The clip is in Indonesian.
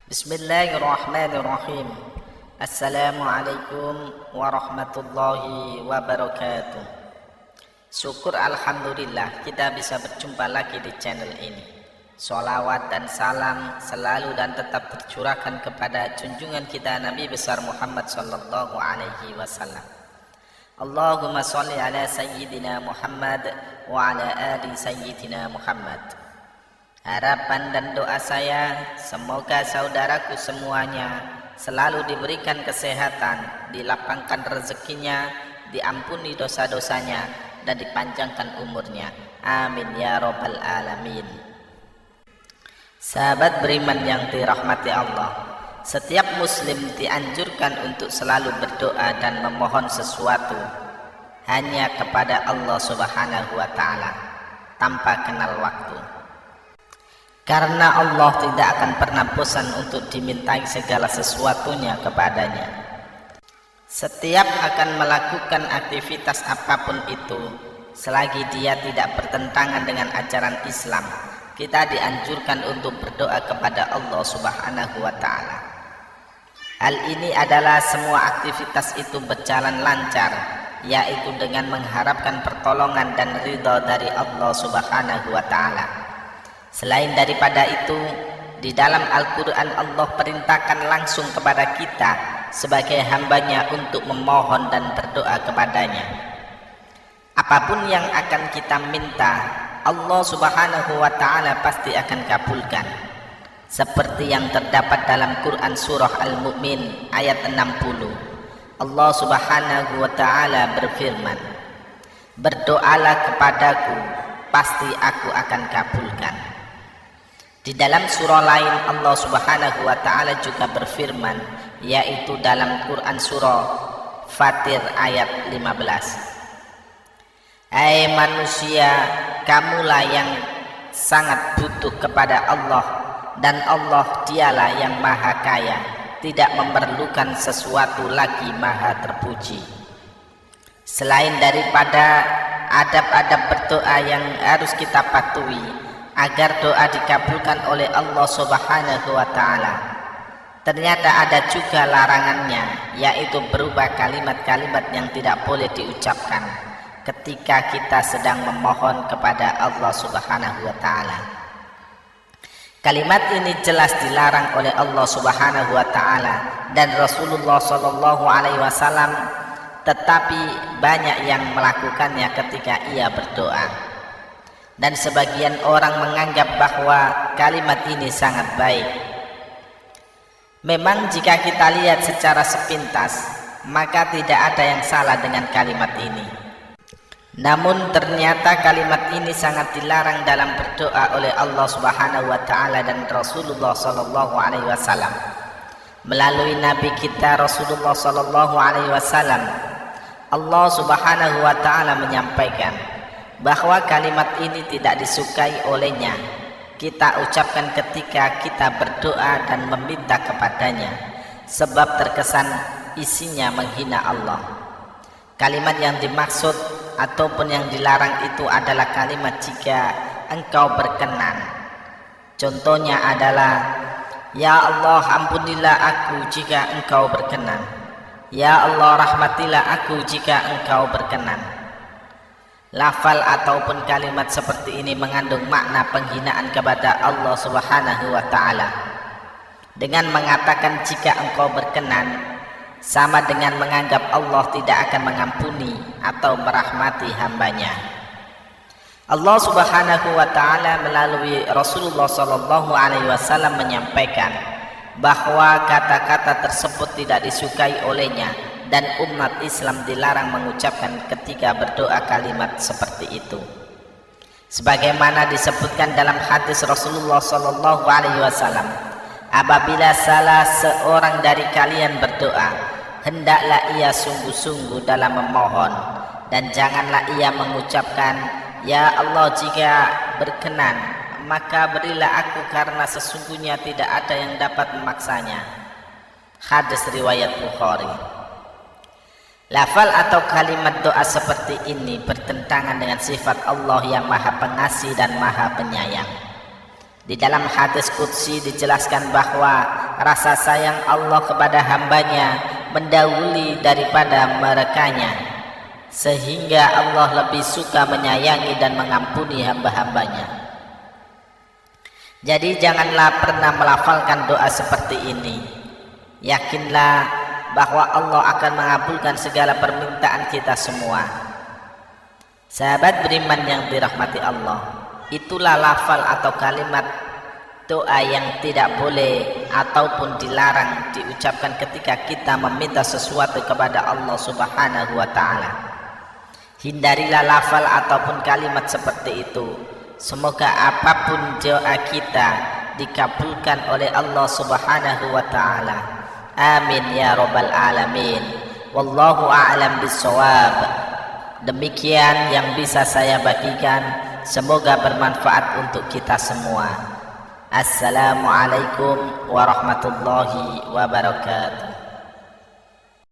Bismillahirrahmanirrahim. Assalamualaikum warahmatullahi wabarakatuh. Syukur alhamdulillah kita bisa berjumpa lagi di channel ini. Sholawat dan salam selalu dan tetap tercurahkan kepada junjungan kita Nabi besar Muhammad sallallahu alaihi wasallam. Allahumma sholli ala sayyidina Muhammad wa ala ali sayyidina Muhammad. Harapan dan doa saya semoga saudaraku semuanya selalu diberikan kesehatan, dilapangkan rezekinya, diampuni dosa-dosanya, dan dipanjangkan umurnya. Amin ya rabbal alamin. Sahabat beriman yang dirahmati Allah, setiap muslim dianjurkan untuk selalu berdoa dan memohon sesuatu hanya kepada Allah Subhanahu wa ta'ala tanpa kenal waktu. Karena Allah tidak akan pernah bosan untuk dimintai segala sesuatunya kepadanya. Setiap akan melakukan aktivitas apapun itu, selagi dia tidak bertentangan dengan ajaran Islam, kita dianjurkan untuk berdoa kepada Allah Subhanahu wa ta'ala. Hal ini adalah semua aktivitas itu berjalan lancar, yaitu dengan mengharapkan pertolongan dan ridha dari Allah Subhanahu wa ta'ala. Selain daripada itu, di dalam Al-Quran Allah perintahkan langsung kepada kita sebagai hambanya untuk memohon dan berdoa kepadanya. Apapun yang akan kita minta, Allah Subhanahu wa ta'ala pasti akan kabulkan. Seperti yang terdapat dalam Quran surah Al-Mu'min ayat 60. Allah Subhanahu wa ta'ala berfirman, "Berdoalah kepadaku, pasti aku akan kabulkan." Di dalam surah lain Allah Subhanahu wa ta'ala juga berfirman, yaitu dalam Quran surah Fatir ayat 15. Hai manusia, kamulah yang sangat butuh kepada Allah, dan Allah dialah yang maha kaya, tidak memerlukan sesuatu lagi maha terpuji. Selain daripada adab-adab berdoa yang harus kita patuhi agar doa dikabulkan oleh Allah Subhanahu wa ta'ala, ternyata ada juga larangannya, yaitu berupa kalimat-kalimat yang tidak boleh diucapkan ketika kita sedang memohon kepada Allah Subhanahu wa ta'ala. Kalimat ini jelas dilarang oleh Allah Subhanahu wa ta'ala dan Rasulullah sallallahu alaihi wasallam, tetapi banyak yang melakukannya ketika ia berdoa. Dan sebagian orang menganggap bahwa kalimat ini sangat baik. Memang jika kita lihat secara sepintas, maka tidak ada yang salah dengan kalimat ini. Namun ternyata kalimat ini sangat dilarang dalam berdoa oleh Allah Subhanahu wa ta'ala dan Rasulullah sallallahu alaihi wasallam. Melalui nabi kita Rasulullah sallallahu alaihi wasallam, Allah Subhanahu wa ta'ala menyampaikan bahwa kalimat ini tidak disukai olehnya kita ucapkan ketika kita berdoa dan meminta kepadanya, sebab terkesan isinya menghina Allah. Kalimat yang dimaksud ataupun yang dilarang itu adalah kalimat jika engkau berkenan. Contohnya adalah, ya Allah ampunilah aku jika engkau berkenan, ya Allah rahmatilah aku jika engkau berkenan. Lafal ataupun kalimat seperti ini mengandung makna penghinaan kepada Allah Subhanahu wa ta'ala. Dengan mengatakan jika engkau berkenan, sama dengan menganggap Allah tidak akan mengampuni atau merahmati hambanya. Allah Subhanahu wa ta'ala melalui Rasulullah sallallahu alaihi wasallam menyampaikan bahwa kata-kata tersebut tidak disukai olehnya, dan umat Islam dilarang mengucapkan ketika berdoa kalimat seperti itu. Sebagaimana disebutkan dalam hadis Rasulullah sallallahu alaihi wasallam, apabila salah seorang dari kalian berdoa, hendaklah ia sungguh-sungguh dalam memohon, dan janganlah ia mengucapkan, ya Allah jika berkenan maka berilah aku, karena sesungguhnya tidak ada yang dapat memaksanya. Hadis riwayat Bukhari. Lafal atau kalimat doa seperti ini bertentangan dengan sifat Allah yang maha pengasih dan maha penyayang. Di dalam hadis qudsi dijelaskan bahwa rasa sayang Allah kepada hambanya mendahului daripada merekanya, sehingga Allah lebih suka menyayangi dan mengampuni hamba-hambanya. Jadi janganlah pernah melafalkan doa seperti ini. Yakinlah bahwa Allah akan mengabulkan segala permintaan kita semua. Sahabat beriman yang dirahmati Allah, itulah lafal atau kalimat doa yang tidak boleh ataupun dilarang diucapkan ketika kita meminta sesuatu kepada Allah Subhanahu wa Ta'ala. Hindarilah lafal ataupun kalimat seperti itu. Semoga apapun doa kita dikabulkan oleh Allah Subhanahu wa Ta'ala. Amin ya rabbal alamin. Wallahu a'lam bissawab. Demikian yang bisa saya bagikan, semoga bermanfaat untuk kita semua. Assalamualaikum warahmatullahi wabarakatuh.